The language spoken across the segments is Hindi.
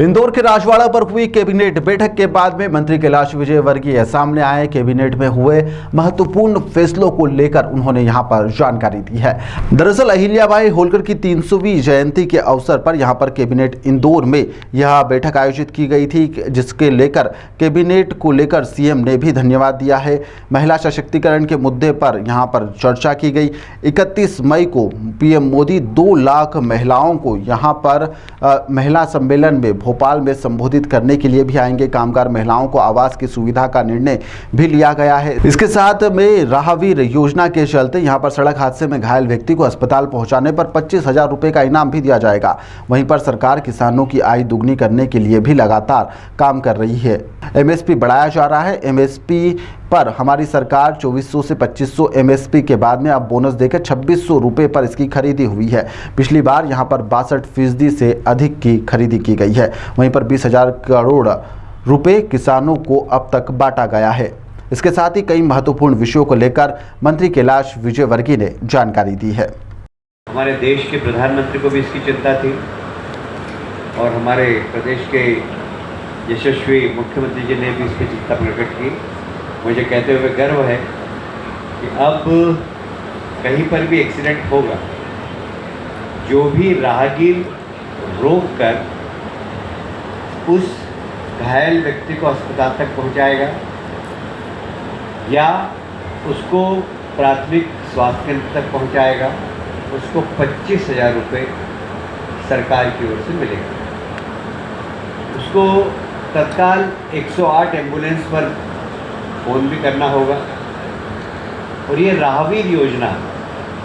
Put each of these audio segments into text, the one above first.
इंदौर के राजवाड़ा पर हुई कैबिनेट बैठक के बाद में मंत्री कैलाश विजयवर्गीय सामने आए। कैबिनेट में हुए महत्वपूर्ण फैसलों को लेकर उन्होंने यहां पर जानकारी दी है। दरअसल अहिल्याबाई होलकर की 300वीं जयंती के अवसर पर यहां पर कैबिनेट इंदौर में यह बैठक आयोजित की गई थी, जिसके लेकर कैबिनेट को लेकर सीएम ने भी धन्यवाद दिया है। महिला सशक्तिकरण के मुद्दे पर यहां पर चर्चा की गई। 31 मई को पीएम मोदी 2 लाख महिलाओं को यहां पर महिला सम्मेलन में भोपाल में संबोधित करने के लिए भी आएंगे। कामगार महिलाओं को आवास की सुविधा का निर्णय भी लिया गया है। इसके साथ में राहवीर योजना के चलते यहां पर सड़क हादसे में घायल व्यक्ति को अस्पताल पहुंचाने पर 25,000 रुपए का इनाम भी दिया जाएगा। वहीं पर सरकार किसानों की आय दुगनी करने के लिए भी लगातार काम कर रही है। एमएसपी बढ़ाया जा रहा है। एमएसपी पर हमारी सरकार 2400 से 2500 एमएसपी के बाद में अब बोनस देकर 2600 रुपए पर इसकी खरीदी हुई है। पिछली बार यहां पर 62% से अधिक की खरीदी की गई है। वहीं पर 20,000 करोड़ रुपए किसानों को अब तक बांटा गया है। इसके साथ ही कई महत्वपूर्ण विषयों को लेकर मंत्री कैलाश विजयवर्गीय ने जानकारी दी है। हमारे देश के प्रधानमंत्री को भी इसकी चिंता थी और हमारे प्रदेश के यशस्वी मुख्यमंत्री जी ने भी इसकी चिंता प्रकट की। मुझे कहते हुए गर्व है कि अब कहीं पर भी एक्सीडेंट होगा, जो भी राहगीर रोक कर उस घायल व्यक्ति को अस्पताल तक पहुंचाएगा या उसको प्राथमिक स्वास्थ्य केंद्र तक पहुंचाएगा, उसको 25,000 रुपये सरकार की ओर से मिलेगा। उसको तत्काल 108 एम्बुलेंस पर फ़ोन भी करना होगा। और ये राहवीर योजना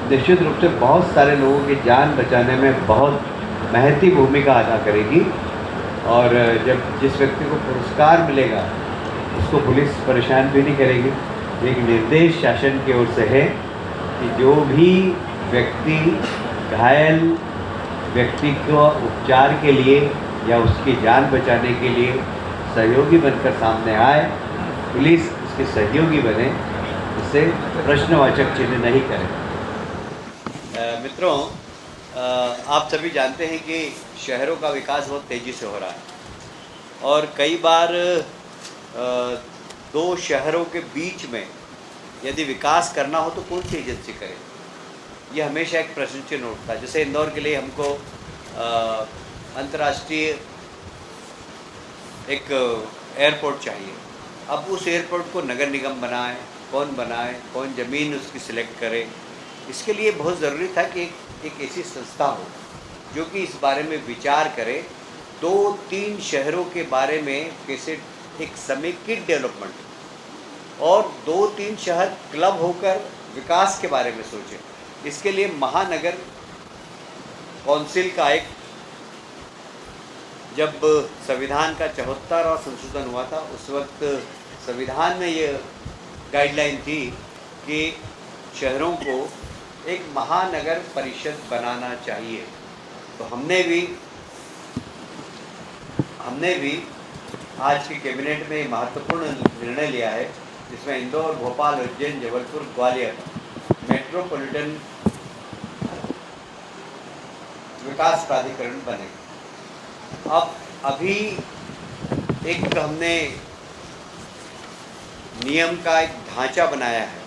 निश्चित रूप से बहुत सारे लोगों की जान बचाने में बहुत महत्वपूर्ण भूमिका अदा करेगी। और जब जिस व्यक्ति को पुरस्कार मिलेगा उसको पुलिस परेशान भी नहीं करेगी। एक निर्देश शासन की ओर से है कि जो भी व्यक्ति घायल व्यक्ति को उपचार के लिए या उसकी जान बचाने के लिए सहयोगी बनकर सामने आए, पुलिस उसके सहयोगी बने, इससे प्रश्नवाचक चिन्ह नहीं करें। मित्रों, आप सभी जानते हैं कि शहरों का विकास बहुत तेज़ी से हो रहा है और कई बार 2 शहरों के बीच में यदि विकास करना हो तो कौन सी एजेंसी करे, ये हमेशा एक प्रश्न चिन्ह उठता है। जैसे इंदौर के लिए हमको अंतर्राष्ट्रीय एक एयरपोर्ट चाहिए। अब उस एयरपोर्ट को नगर निगम बनाए, कौन ज़मीन उसकी सिलेक्ट करे। इसके लिए बहुत ज़रूरी था कि एक ऐसी संस्था हो जो कि इस बारे में विचार करे। 2-3 शहरों के बारे में कैसे एक समेकित डेवलपमेंट और 2-3 शहर क्लब होकर विकास के बारे में सोचें। इसके लिए महानगर कौंसिल का एक, जब संविधान का 74वां संशोधन हुआ था उस वक्त संविधान में ये गाइडलाइन थी कि शहरों को एक महानगर परिषद बनाना चाहिए। तो हमने भी आज की कैबिनेट में महत्वपूर्ण निर्णय लिया है, जिसमें इंदौर, भोपाल, उज्जैन, जबलपुर, ग्वालियर मेट्रोपॉलिटन विकास प्राधिकरण बनेगा। अब अभी एक हमने नियम का एक ढांचा बनाया है,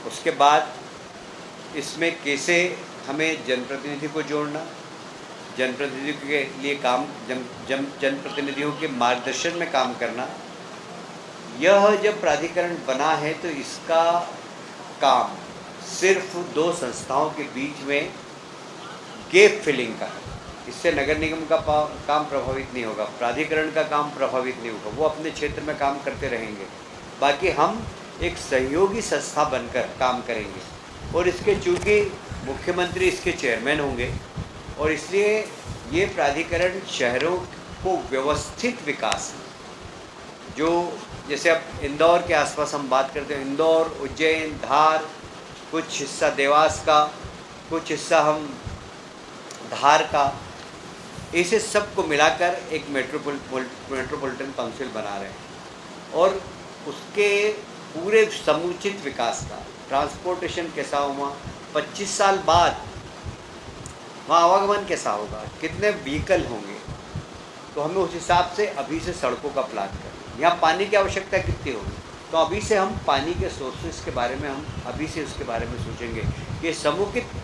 उसके बाद इसमें कैसे हमें जनप्रतिनिधि को जोड़ना, जनप्रतिनिधियों के लिए काम, जनप्रतिनिधियों के मार्गदर्शन में काम करना। यह जब प्राधिकरण बना है तो इसका काम सिर्फ 2 संस्थाओं के बीच में गैप फिलिंग का है। इससे नगर निगम का काम प्रभावित नहीं होगा, प्राधिकरण का काम प्रभावित नहीं होगा, वो अपने क्षेत्र में काम करते रहेंगे। बाकी हम एक सहयोगी संस्था बनकर काम करेंगे और इसके चूँकि मुख्यमंत्री इसके चेयरमैन होंगे और इसलिए ये प्राधिकरण शहरों को व्यवस्थित विकास, जो जैसे अब इंदौर के आसपास हम बात करते हैं, इंदौर, उज्जैन, धार, कुछ हिस्सा देवास का, कुछ हिस्सा हम धार का, इसे सबको मिलाकर एक मेट्रोपॉलिटन काउंसिल बना रहे हैं और उसके पूरे समुचित विकास का, ट्रांसपोर्टेशन कैसा होगा, 25 साल बाद वहाँ आवागमन कैसा होगा, कितने व्हीकल होंगे, तो हमें उस हिसाब से अभी से सड़कों का प्लान करें। यहाँ पानी की आवश्यकता कितनी होगी, तो अभी से हम पानी के सोर्सेज के बारे में हम अभी से उसके बारे में सोचेंगे कि समुचित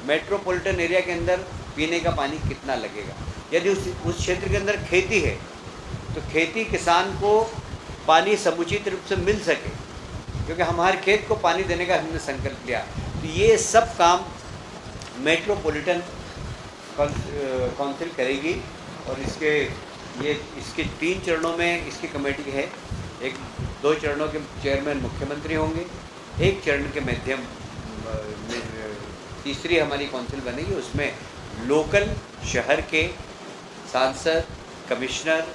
मेट्रोपॉलिटन एरिया के अंदर पीने का पानी कितना लगेगा। यदि उस क्षेत्र के अंदर खेती है तो खेती किसान को पानी समुचित रूप से मिल सके, क्योंकि हमारे खेत को पानी देने का हमने संकल्प लिया। तो ये सब काम मेट्रोपॉलिटन काउंसिल करेगी और इसके 3 चरणों में इसकी कमेटी है। 2 चरणों के चेयरमैन मुख्यमंत्री होंगे, 1 चरण के माध्यम तीसरी हमारी काउंसिल बनेगी। उसमें लोकल शहर के सांसद, कमिश्नर,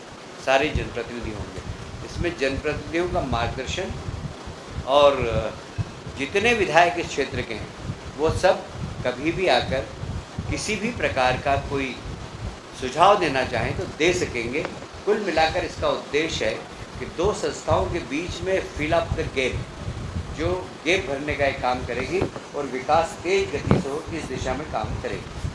सारे जनप्रतिनिधि होंगे। इसमें जनप्रतिनिधियों का मार्गदर्शन और जितने विधायक इस क्षेत्र के हैं वो सब कभी भी आकर किसी भी प्रकार का कोई सुझाव देना चाहें तो दे सकेंगे। कुल मिलाकर इसका उद्देश्य है कि 2 संस्थाओं के बीच में फिल अप द गैप, जो गैप भरने का एक काम करेगी और विकास तेज गति से हो इस दिशा में काम करेगी।